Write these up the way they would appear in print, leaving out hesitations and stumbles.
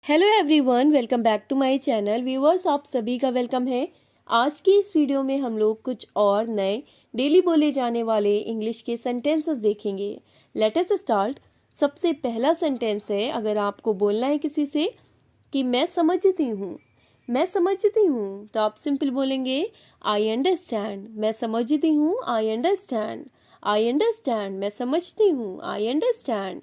Hello everyone, welcome back to my channel. Viewers, आप सभी का वेलकम है। आज की इस वीडियो में हम लोग कुछ और नए डेली बोले जाने वाले इंग्लिश के सेंटेंसेस देखेंगे। Let us start. सबसे पहला सेंटेंस है, अगर आपको बोलना है किसी से कि मैं समझती हूँ, मैं समझती हूँ, तो आप सिंपल बोलेंगे आई अंडरस्टैंड। मैं समझती हूँ, आई अंडरस्टैंड। आई अंडरस्टैंड, मैं समझती हूँ, आई अंडरस्टैंड।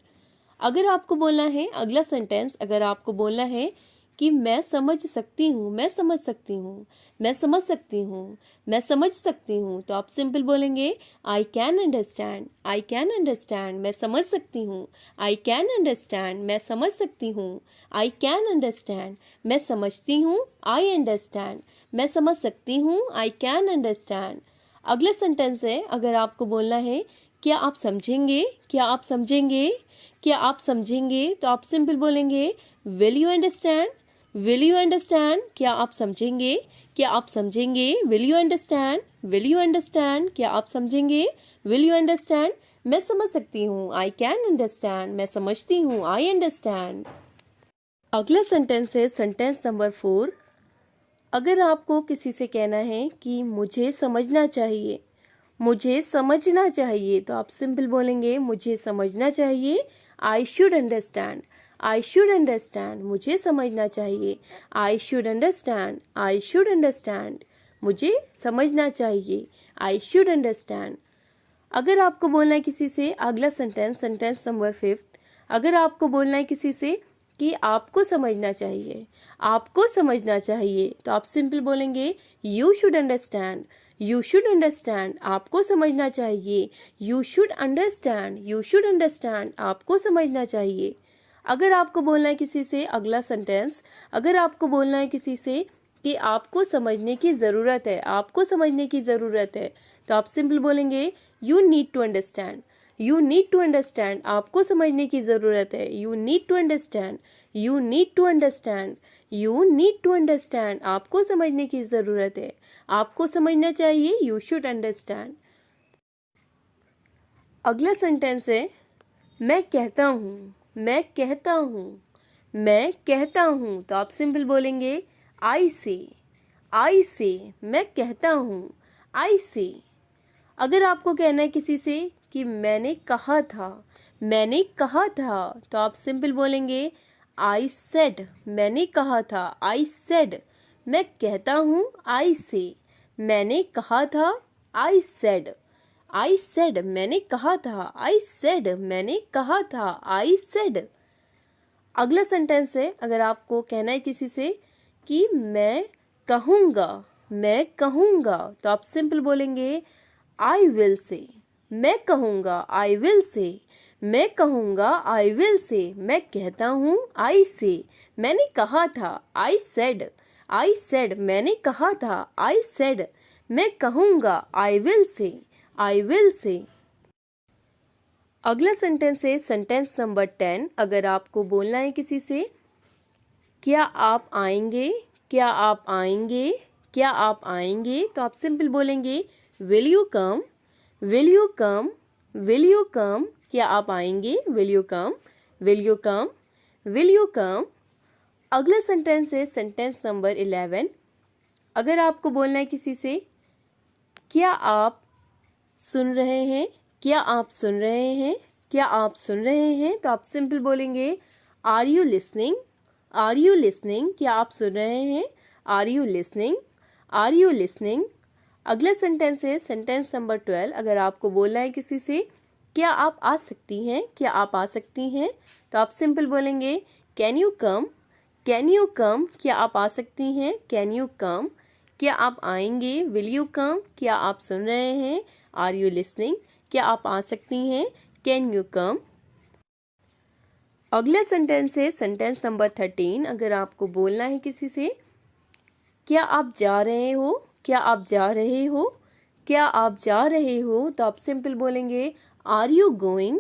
अगर आपको बोलना है अगला सेंटेंस, अगर आपको बोलना है कि मैं समझ सकती हूँ, मैं समझ सकती हूँ, मैं समझ सकती हूँ, मैं समझ सकती हूँ, तो आप सिंपल बोलेंगे I can understand. I can understand, मैं समझ सकती हूँ। आई कैन अंडरस्टैंड, मैं समझ सकती हूँ। आई कैन अंडरस्टैंड, मैं समझती हूँ। आई अंडरस्टैंड, मैं समझ सकती हूँ। I can understand. अगला सेंटेंस है, अगर आपको बोलना है क्या आप समझेंगे, क्या आप समझेंगे, क्या आप समझेंगे, तो आप सिंपल बोलेंगे will you understand. Will you understand, क्या आप समझेंगे, क्या आप समझेंगे। Will you understand, will you understand, क्या आप समझेंगे। विल यू अंडरस्टैंड, मैं समझ सकती हूँ। आई कैन अंडरस्टैंड, मैं समझती हूँ। I understand. अगला सेंटेंस है सेंटेंस नंबर 4। अगर आपको किसी से कहना है कि मुझे समझना चाहिए, मुझे समझना चाहिए, तो आप सिंपल बोलेंगे मुझे समझना चाहिए। I should understand. I should understand, मुझे समझना चाहिए। I should understand. I should understand, मुझे समझना चाहिए। I should understand. अगर आपको बोलना है किसी से अगला सेंटेंस, सेंटेंस नंबर 5। अगर आपको बोलना है किसी से कि आपको समझना चाहिए, आपको समझना चाहिए, तो आप सिंपल बोलेंगे you should understand. You should understand, आपको समझना चाहिए। You should understand. You should understand, आपको समझना चाहिए। अगर आपको बोलना है किसी से अगला सेंटेंस, अगर आपको बोलना है किसी से कि आपको समझने की ज़रूरत है, आपको समझने की ज़रूरत है, तो आप सिंपल बोलेंगे you need to understand. You need to understand, आपको समझने की ज़रूरत है। You need to understand. You need to understand. You need to understand, आपको समझने की ज़रूरत है। आपको समझना चाहिए। You should understand. अगला सेंटेंस है मैं कहता हूँ, मैं कहता हूँ, मैं कहता हूँ, तो आप सिंपल बोलेंगे आई से। आई से, मैं कहता हूँ। आई से। अगर आपको कहना है किसी से कि मैंने कहा था, मैंने कहा था, तो आप सिंपल बोलेंगे आई सेड। मैंने कहा था। आई सेड, मैं कहता हूँ। आई से, मैंने कहा था। I said. आई सेड, मैंने कहा था। आई सेड, मैंने कहा था। I said. अगला सेंटेंस है, अगर आपको कहना है किसी से कि मैं कहूँगा, मैं कहूँगा, तो आप सिंपल बोलेंगे आई विल से। मैं कहूँगा। I will say. मैं कहूँगा। आई विल से, मैं कहता हूँ। आई से, मैंने कहा था। I said. आई सेड, मैंने कहा था। आई सेड, मैं कहूँगा। I will say. I will say. अगला सेंटेंस है सेंटेंस नंबर 10। अगर आपको बोलना है किसी से क्या आप आएंगे, क्या आप आएंगे, क्या आप आएंगे, तो आप सिंपल बोलेंगे will you come. Will you come. Will you come, क्या आप आएंगे। Will you come. Will you come. Will you come. अगला सेंटेंस है सेंटेंस नंबर 11। अगर आपको बोलना है किसी से क्या आप सुन रहे हैं, क्या आप सुन रहे हैं, क्या आप सुन रहे हैं, तो आप सिंपल बोलेंगे are you listening. Are you listening, क्या आप सुन रहे हैं। Are you listening. Are you listening. अगला सेंटेंस है सेंटेंस नंबर 12। अगर आपको बोलना है किसी से क्या आप आ सकती हैं, क्या आप आ सकती हैं, तो आप सिंपल बोलेंगे can you come. Can you come, क्या आप आ सकती हैं। कैन यू कम, क्या आप आएंगे। विल यू कम, क्या आप सुन रहे हैं। आर यू लिसनिंग, क्या आप आ सकती हैं। Can you come. अगला सेंटेंस है सेंटेंस नंबर 13। अगर आपको बोलना है किसी से क्या आप जा रहे हो, क्या आप जा रहे हो, क्या आप जा रहे हो, तो आप सिंपल बोलेंगे are you going.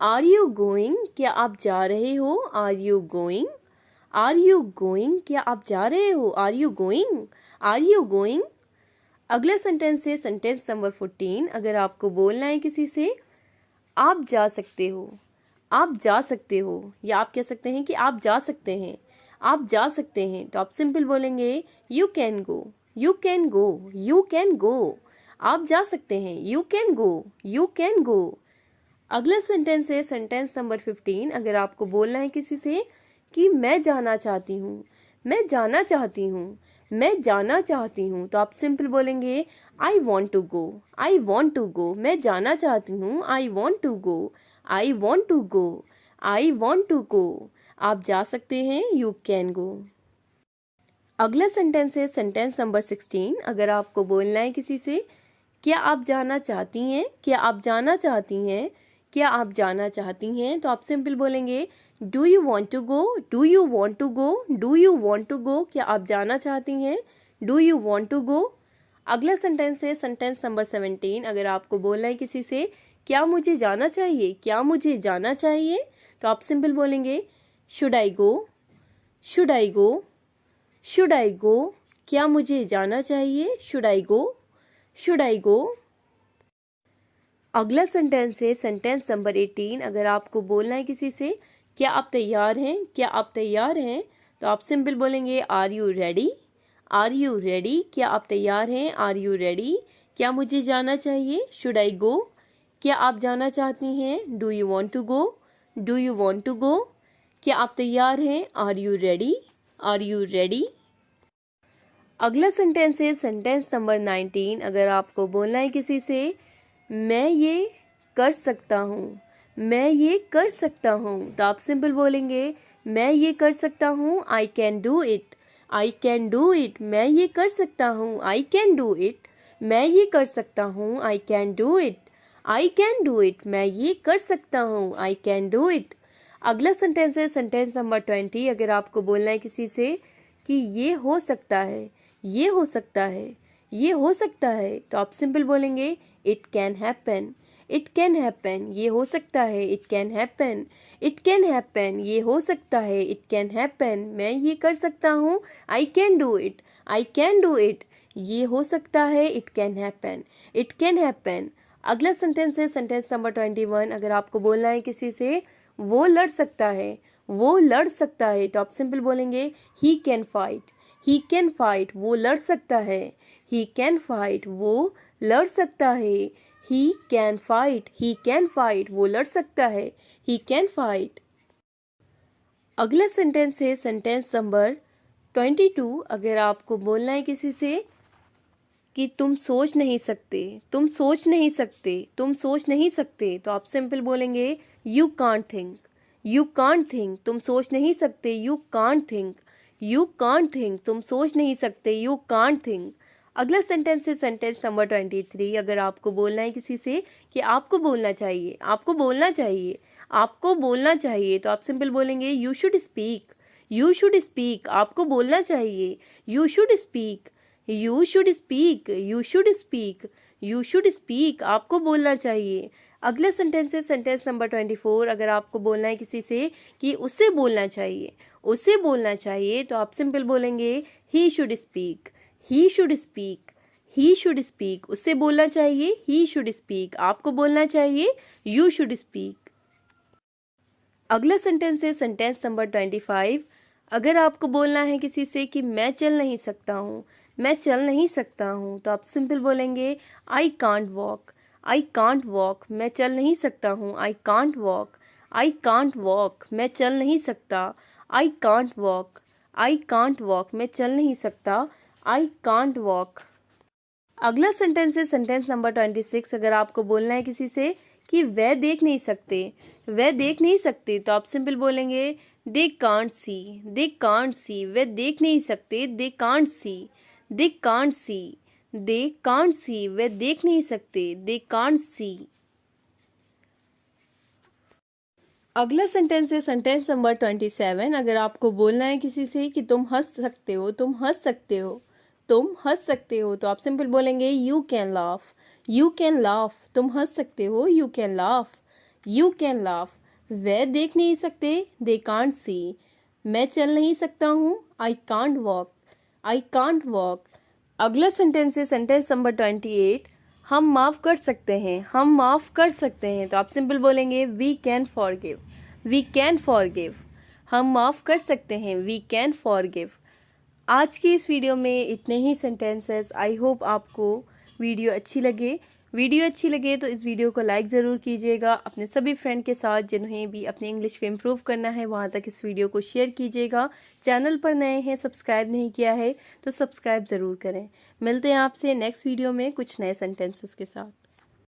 Are you going, क्या आप जा रहे हो। Are you going. Are you going, क्या आप जा रहे हो। Are you going. Are you going. अगला सेंटेंस है सेंटेंस नंबर 14। अगर आपको बोलना है किसी से आप जा सकते हो, आप जा सकते हो, या आप कह सकते हैं कि आप जा सकते हैं। आप जा सकते हैं तो आप सिंपल बोलेंगे you can go, you can go, you can go. आप जा सकते हैं, you can go, you can go. अगला सेंटेंस है सेंटेंस नंबर 15। अगर आपको बोलना है किसी से कि मैं जाना चाहती हूँ, मैं जाना चाहती हूँ, मैं जाना चाहती हूँ, तो आप सिंपल बोलेंगे I want to go, I want to go. मैं जाना चाहती हूँ, I want to go, I want to go, I want to go. आप जा सकते हैं, यू कैन गो। अगला सेंटेंस है सेंटेंस नंबर 16। अगर आपको बोलना है किसी से क्या आप जाना चाहती हैं, क्या आप जाना चाहती हैं, क्या आप जाना चाहती हैं, तो आप सिंपल बोलेंगे do you want to go, do you want to go, do you want to go. क्या आप जाना चाहती हैं, do you want to go. अगला सेंटेंस है सेंटेंस नंबर 17। अगर आपको बोलना है किसी से क्या मुझे जाना चाहिए, क्या मुझे जाना चाहिए, तो आप सिंपल बोलेंगे should I go, should I go, should I go. क्या मुझे जाना चाहिए, should I go, should I गो। अगला सेंटेंस है सेंटेंस नंबर 18। अगर आपको बोलना है किसी से क्या आप तैयार हैं, क्या आप तैयार हैं, तो आप सिंपल बोलेंगे are you ready, are you ready. क्या आप तैयार हैं, आर यू रेडी। क्या मुझे जाना चाहिए, शुड आई गो। क्या आप जाना चाहती हैं, do you want to go, do you want to go. क्या आप तैयार हैं, are you ready, are you ready. अगला सेंटेंस है सेंटेंस नंबर 19। अगर आपको बोलना है किसी से मैं ये कर सकता हूँ, मैं ये कर सकता हूँ, तो आप सिंपल बोलेंगे मैं ये कर सकता हूँ, I can do it, I can do it. मैं ये कर सकता हूँ, आई कैन डू इट। मैं ये कर सकता हूँ, I can do it, I can do it. मैं ये कर सकता हूँ, आई कैन डू इट। अगला सेंटेंस है सेंटेंस नंबर 20। अगर आपको बोलना है किसी से कि ये हो सकता है, ये हो सकता है, ये हो सकता है, तो आप सिंपल बोलेंगे it can happen, it can happen. ये हो सकता है, it can happen, it can happen. ये हो सकता है, इट कैन हैपन। मैं ये कर सकता हूँ, I can do it, I can do it. ये हो सकता है, it can happen, it can happen. अगला सेंटेंस है सेंटेंस नंबर 21। अगर आपको बोलना है किसी से वो लड़ सकता है, वो लड़ सकता है, तो आप सिंपल बोलेंगे he can fight, he can fight. वो लड़ सकता है, ही कैन फाइट। वो लड़ सकता है, he can fight, he can fight. वो लड़ सकता है, ही कैन फाइट। अगला सेंटेंस है सेंटेंस नंबर 22। अगर आपको बोलना है किसी से कि तुम सोच नहीं सकते, तुम सोच नहीं सकते, तुम सोच नहीं सकते, तो आप सिंपल बोलेंगे you can't think, you can't think. तुम सोच नहीं सकते, you can't think, you can't think. तुम सोच नहीं सकते, यू कांट थिंक। अगला सेंटेंस है सेंटेंस नंबर 23। अगर आपको बोलना है किसी से कि आपको बोलना चाहिए, आपको बोलना चाहिए, आपको बोलना चाहिए, तो आप सिंपल बोलेंगे you should speak, you should speak. आपको बोलना चाहिए, you should speak, you should speak, you should speak, you should speak. आपको बोलना चाहिए। अगला सेंटेंस है सेंटेंस नंबर 24। अगर आपको बोलना है किसी से कि उसे बोलना चाहिए, उसे बोलना चाहिए, तो आप सिंपल बोलेंगे he should speak, he should speak, he should speak. उससे बोलना चाहिए, ही शुड स्पीक। आपको बोलना चाहिए, यू शुड स्पीक। अगला सेंटेंस है सेंटेंस नंबर 25। अगर आपको बोलना है किसी से कि मैं चल नहीं सकता हूँ, मैं चल नहीं सकता हूँ, तो आप सिंपल बोलेंगे I can't walk, I can't walk. मैं चल नहीं सकता हूँ, I can't walk, I can't walk. मैं चल नहीं सकता, I can't walk, I can't walk. मैं चल नहीं सकता, आई कांट वॉक। अगला सेंटेंस है सेंटेंस नंबर 26। अगर आपको बोलना है किसी से कि वह देख नहीं सकते, वह देख नहीं सकते, तो आप सिंपल बोलेंगे they can't see, they can't see. वह देख नहीं सकते, they can't see, they can't see, they can't see. वह देख नहीं सकते, दे कांट सी। अगला सेंटेंस है सेंटेंस नंबर 27। अगर आपको बोलना है किसी से कि तुम हंस सकते हो, तुम हंस सकते हो, तुम हंस सकते हो, तो आप सिंपल बोलेंगे you can laugh, you can laugh. तुम हंस सकते हो, you can laugh, you can laugh. वह देख नहीं सकते, दे कांट सी। मैं चल नहीं सकता हूँ, I can't walk, I can't walk. अगला सेंटेंस है सेंटेंस नंबर 28। हम माफ़ कर सकते हैं, हम माफ़ कर सकते हैं, तो आप सिंपल बोलेंगे we can forgive, we can forgive. हम माफ़ कर सकते हैं, वी कैन फॉरगिव। आज की इस वीडियो में इतने ही सेंटेंसेस। आई होप आपको वीडियो अच्छी लगे तो इस वीडियो को लाइक ज़रूर कीजिएगा। अपने सभी फ्रेंड के साथ जिन्हें भी अपने इंग्लिश को इम्प्रूव करना है वहाँ तक इस वीडियो को शेयर कीजिएगा। चैनल पर नए हैं, सब्सक्राइब नहीं किया है तो सब्सक्राइब ज़रूर करें। मिलते हैं आपसे नेक्स्ट वीडियो में कुछ नए सेंटेंसेस के साथ।